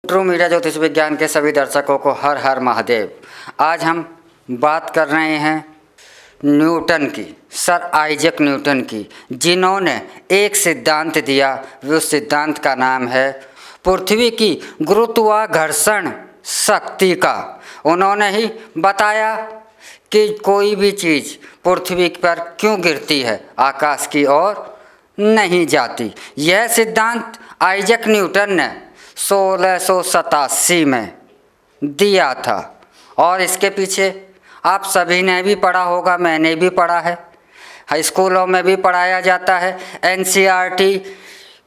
True media ज्योतिष विज्ञान के सभी दर्शकों को हर हर महादेव। आज हम बात कर रहे हैं न्यूटन की, सर आइजैक न्यूटन की, जिन्होंने एक सिद्धांत दिया। उस सिद्धांत का नाम है पृथ्वी की गुरुत्वाकर्षण शक्ति का। उन्होंने ही बताया कि कोई भी चीज़ पृथ्वी पर क्यों गिरती है, आकाश की ओर नहीं जाती। यह सिद्धांत आइजैक न्यूटन ने 1687 में दिया था और इसके पीछे आप सभी ने भी पढ़ा होगा, मैंने भी पढ़ा है, हाई स्कूलों में भी पढ़ाया जाता है। एनसीईआरटी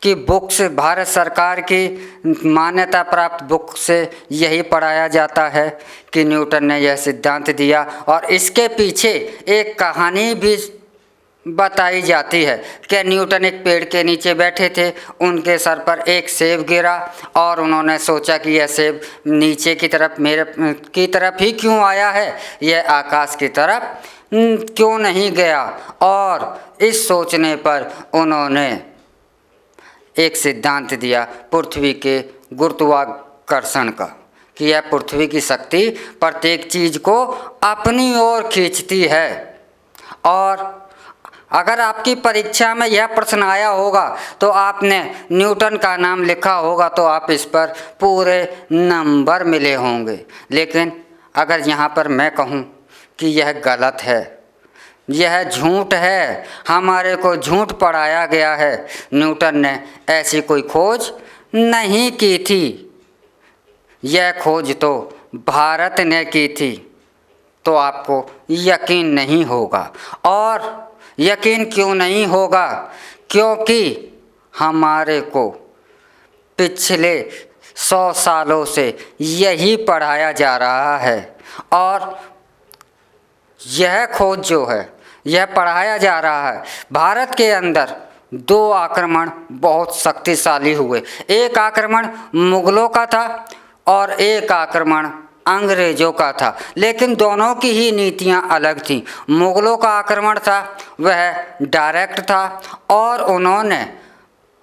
की बुक से, भारत सरकार की मान्यता प्राप्त बुक से यही पढ़ाया जाता है कि न्यूटन ने यह सिद्धांत दिया। और इसके पीछे एक कहानी भी बताई जाती है कि न्यूटन एक पेड़ के नीचे बैठे थे, उनके सर पर एक सेब गिरा और उन्होंने सोचा कि यह सेब नीचे की तरफ, मेरे की तरफ ही क्यों आया है, यह आकाश की तरफ क्यों नहीं गया। और इस सोचने पर उन्होंने एक सिद्धांत दिया पृथ्वी के गुरुत्वाकर्षण का, कि यह पृथ्वी की शक्ति प्रत्येक चीज़ को अपनी ओर खींचती है। और अगर आपकी परीक्षा में यह प्रश्न आया होगा तो आपने न्यूटन का नाम लिखा होगा तो आप इस पर पूरे नंबर मिले होंगे। लेकिन अगर यहाँ पर मैं कहूँ कि यह गलत है, यह झूठ है, हमारे को झूठ पढ़ाया गया है, न्यूटन ने ऐसी कोई खोज नहीं की थी, यह खोज तो भारत ने की थी, तो आपको यकीन नहीं होगा। और यकीन क्यों नहीं होगा? क्योंकि हमारे को पिछले 100 सालों से यही पढ़ाया जा रहा है और यह खोज जो है, यह पढ़ाया जा रहा है। भारत के अंदर 2 आक्रमण बहुत शक्तिशाली हुए। एक आक्रमण मुगलों का था और एक आक्रमण अंग्रेज़ों का था, लेकिन दोनों की ही नीतियां अलग थीं। मुग़लों का आक्रमण था वह डायरेक्ट था और उन्होंने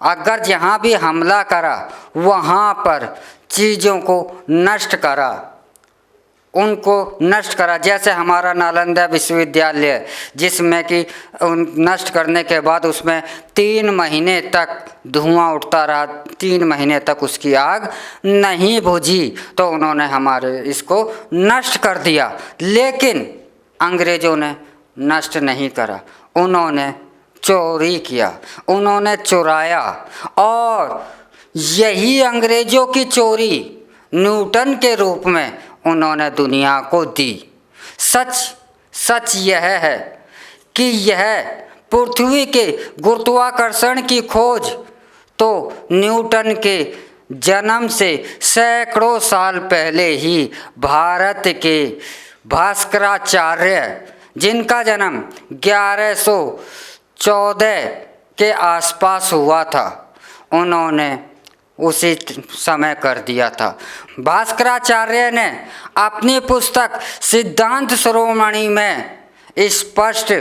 अगर जहां भी हमला करा वहां पर चीज़ों को नष्ट करा, उनको नष्ट करा। जैसे हमारा नालंदा विश्वविद्यालय, जिसमें कि नष्ट करने के बाद उसमें 3 महीने तक धुआं उठता रहा, 3 महीने तक उसकी आग नहीं बुझी, तो उन्होंने हमारे इसको नष्ट कर दिया। लेकिन अंग्रेज़ों ने नष्ट नहीं करा, उन्होंने चोरी किया, उन्होंने चुराया। और यही अंग्रेज़ों की चोरी न्यूटन के रूप में उन्होंने दुनिया को दी। सच यह है कि यह पृथ्वी के गुरुत्वाकर्षण की खोज तो न्यूटन के जन्म से सैकड़ों साल पहले ही भारत के भास्कराचार्य, जिनका जन्म 1114 के आसपास हुआ था, उन्होंने उसी समय कर दिया था। भास्कराचार्य ने अपनी पुस्तक सिद्धांत शिरोमणि में स्पष्ट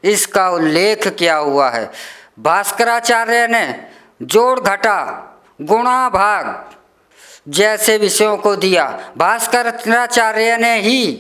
इसका उल्लेख किया हुआ है। भास्कराचार्य ने जोड़ घटा गुणा भाग जैसे विषयों को दिया। भास्कराचार्य ने ही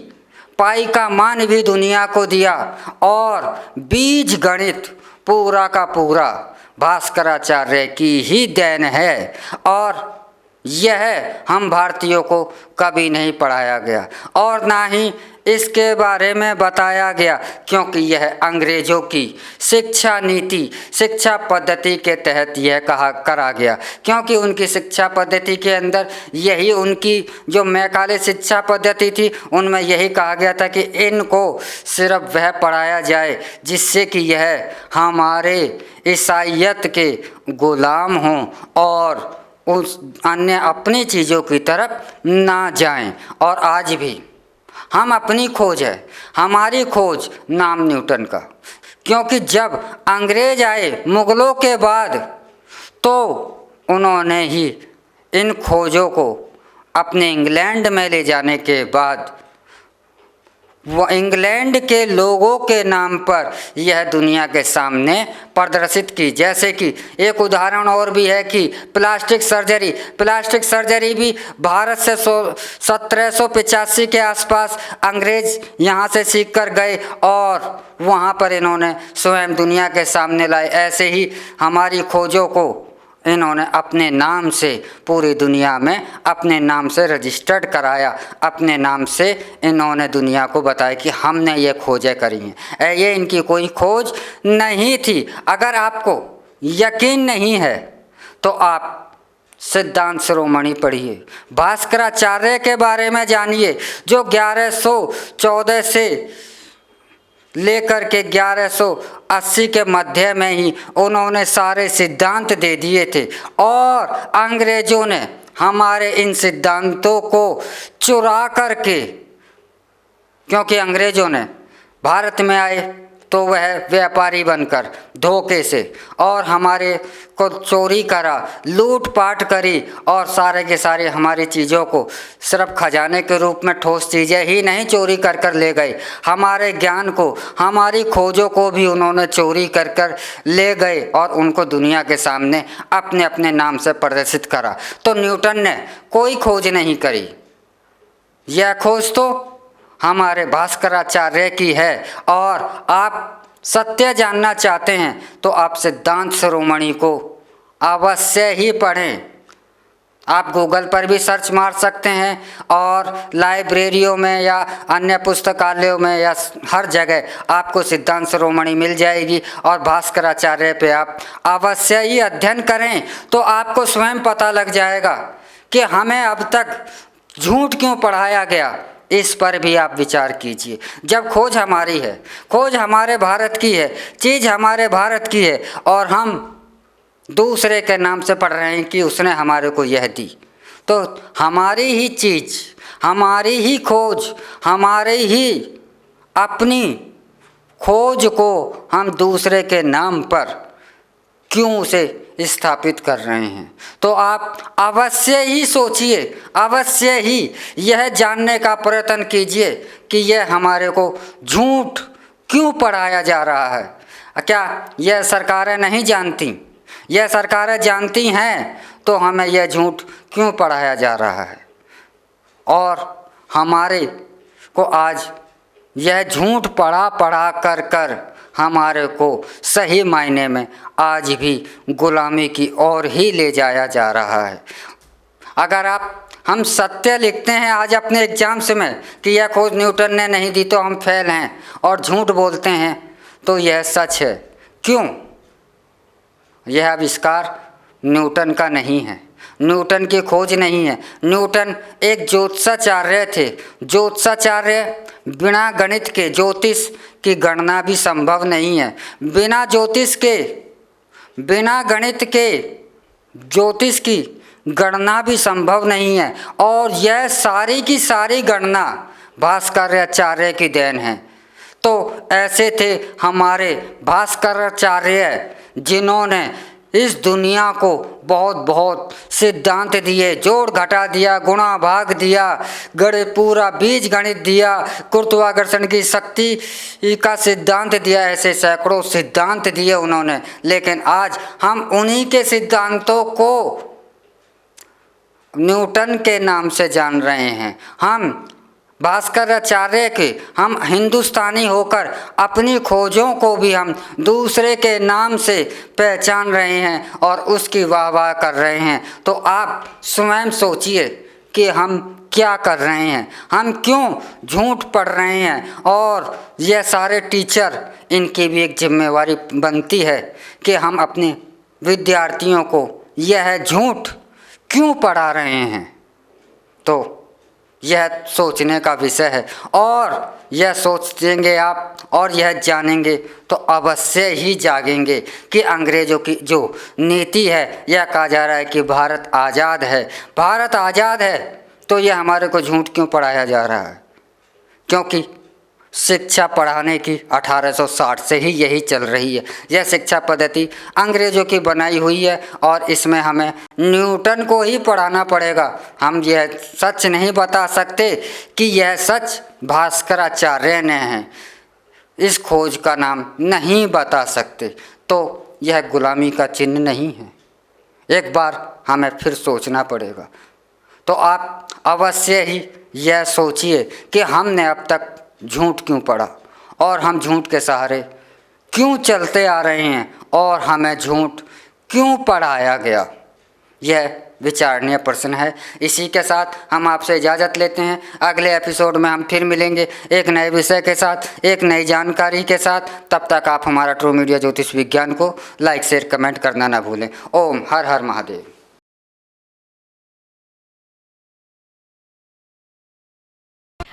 पाई का मान भी दुनिया को दिया और बीज गणित पूरा का पूरा भास्कराचार्य की ही देन है। और यह हम भारतीयों को कभी नहीं पढ़ाया गया और ना ही इसके बारे में बताया गया, क्योंकि यह अंग्रेज़ों की शिक्षा नीति, शिक्षा पद्धति के तहत यह करा गया। क्योंकि उनकी शिक्षा पद्धति के अंदर यही, उनकी जो मैकाले शिक्षा पद्धति थी, उनमें यही कहा गया था कि इनको सिर्फ वह पढ़ाया जाए जिससे कि यह हमारे ईसाइयत के गुलाम हों और उस अन्य अपनी चीज़ों की तरफ ना जाएं। और आज भी हम अपनी खोज है, हमारी खोज नाम न्यूटन का, क्योंकि जब अंग्रेज आए मुग़लों के बाद तो उन्होंने ही इन खोजों को अपने इंग्लैंड में ले जाने के बाद वो इंग्लैंड के लोगों के नाम पर यह दुनिया के सामने प्रदर्शित की। जैसे कि एक उदाहरण और भी है कि प्लास्टिक सर्जरी भी भारत से 1785 के आसपास अंग्रेज यहाँ से सीख कर गए और वहाँ पर इन्होंने स्वयं दुनिया के सामने लाए। ऐसे ही हमारी खोजों को इन्होंने अपने नाम से पूरी दुनिया में अपने नाम से रजिस्टर्ड कराया, अपने नाम से इन्होंने दुनिया को बताया कि हमने ये खोजें करी हैं। ये इनकी कोई खोज नहीं थी। अगर आपको यकीन नहीं है तो आप सिद्धांत शिरोमणि पढ़िए, भास्कराचार्य के बारे में जानिए, जो 1114 से लेकर के 1180 के मध्य में ही उन्होंने सारे सिद्धांत दे दिए थे और अंग्रेजों ने हमारे इन सिद्धांतों को चुरा करके, क्योंकि अंग्रेजों ने भारत में आए तो वह व्यापारी बनकर धोखे से और हमारे को चोरी करा, लूटपाट करी और सारे के सारे हमारी चीज़ों को सिर्फ खजाने के रूप में ठोस चीज़ें ही नहीं चोरी कर कर ले गए, हमारे ज्ञान को, हमारी खोजों को भी उन्होंने चोरी कर कर ले गए और उनको दुनिया के सामने अपने अपने नाम से प्रदर्शित करा। तो न्यूटन ने कोई खोज नहीं करी, यह खोज तो हमारे भास्कराचार्य की है। और आप सत्य जानना चाहते हैं तो आप सिद्धांत शिरोमणि को अवश्य ही पढ़ें। आप गूगल पर भी सर्च मार सकते हैं और लाइब्रेरियों में या अन्य पुस्तकालयों में या हर जगह आपको सिद्धांत शिरोमणि मिल जाएगी और भास्कराचार्य पे आप अवश्य ही अध्ययन करें तो आपको स्वयं पता लग जाएगा कि हमें अब तक झूठ क्यों पढ़ाया गया। इस पर भी आप विचार कीजिए। जब खोज हमारी है, खोज हमारे भारत की है, चीज़ हमारे भारत की है और हम दूसरे के नाम से पढ़ रहे हैं कि उसने हमारे को यह दी, तो हमारी ही चीज़, हमारी ही खोज, हमारे ही अपनी खोज को हम दूसरे के नाम पर क्यों उसे स्थापित कर रहे हैं। तो आप अवश्य ही सोचिए, अवश्य ही यह जानने का प्रयत्न कीजिए कि यह हमारे को झूठ क्यों पढ़ाया जा रहा है। क्या यह सरकारें नहीं जानती? यह सरकारें जानती हैं तो हमें यह झूठ क्यों पढ़ाया जा रहा है और हमारे को आज यह झूठ पढ़ा कर हमारे को सही मायने में आज भी गुलामी की ओर ही ले जाया जा रहा है। अगर हम सत्य लिखते हैं आज अपने एग्जाम्स में कि यह खोज न्यूटन ने नहीं दी तो हम फेल हैं और झूठ बोलते हैं तो यह सच है। क्यों? यह आविष्कार न्यूटन का नहीं है, न्यूटन की खोज नहीं है। न्यूटन एक ज्योतिषाचार्य थे। ज्योतिषाचार्य बिना गणित के ज्योतिष की गणना भी संभव नहीं है। बिना गणित के ज्योतिष की गणना भी संभव नहीं है और यह सारी की सारी गणना भास्कराचार्य की देन है। तो ऐसे थे हमारे भास्कराचार्य जिन्होंने इस दुनिया को बहुत बहुत सिद्धांत दिए, जोड़ घटा दिया, गुणा भाग दिया, पूरा बीज गणित दिया, गुरुत्वाकर्षण की शक्ति का सिद्धांत दिया, ऐसे सैकड़ों सिद्धांत दिए उन्होंने। लेकिन आज हम उन्हीं के सिद्धांतों को न्यूटन के नाम से जान रहे हैं। हम भास्कराचार्य के, हम हिंदुस्तानी होकर अपनी खोजों को भी हम दूसरे के नाम से पहचान रहे हैं और उसकी वाह वाह कर रहे हैं। तो आप स्वयं सोचिए कि हम क्या कर रहे हैं, हम क्यों झूठ पढ़ रहे हैं। और यह सारे टीचर, इनकी भी एक जिम्मेवारी बनती है कि हम अपने विद्यार्थियों को यह झूठ क्यों पढ़ा रहे हैं। तो यह सोचने का विषय है और यह सोचेंगे आप और यह जानेंगे तो अवश्य ही जागेंगे कि अंग्रेज़ों की जो नीति है, यह कहा जा रहा है कि भारत आज़ाद है, भारत आज़ाद है, तो यह हमारे को झूठ क्यों पढ़ाया जा रहा है। क्योंकि शिक्षा पढ़ाने की 1860 से ही यही चल रही है। यह शिक्षा पद्धति अंग्रेज़ों की बनाई हुई है और इसमें हमें न्यूटन को ही पढ़ाना पड़ेगा। हम यह सच नहीं बता सकते कि यह सच भास्कराचार्य ने है, इस खोज का नाम नहीं बता सकते, तो यह गुलामी का चिन्ह नहीं है। एक बार हमें फिर सोचना पड़ेगा। तो आप अवश्य ही यह सोचिए कि हमने अब तक झूठ क्यों पढ़ा और हम झूठ के सहारे क्यों चलते आ रहे हैं और हमें झूठ क्यों पढ़ाया गया। यह विचारणीय प्रश्न है। इसी के साथ हम आपसे इजाज़त लेते हैं। अगले एपिसोड में हम फिर मिलेंगे एक नए विषय के साथ, एक नई जानकारी के साथ। तब तक आप हमारा ट्रू मीडिया ज्योतिष विज्ञान को लाइक शेयर कमेंट करना ना भूलें। ओम हर हर महादेव।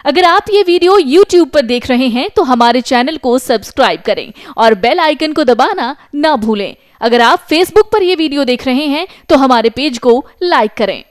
अगर आप ये वीडियो YouTube पर देख रहे हैं तो हमारे चैनल को सब्सक्राइब करें और बेल आइकन को दबाना ना भूलें। अगर आप Facebook पर ये वीडियो देख रहे हैं तो हमारे पेज को लाइक करें।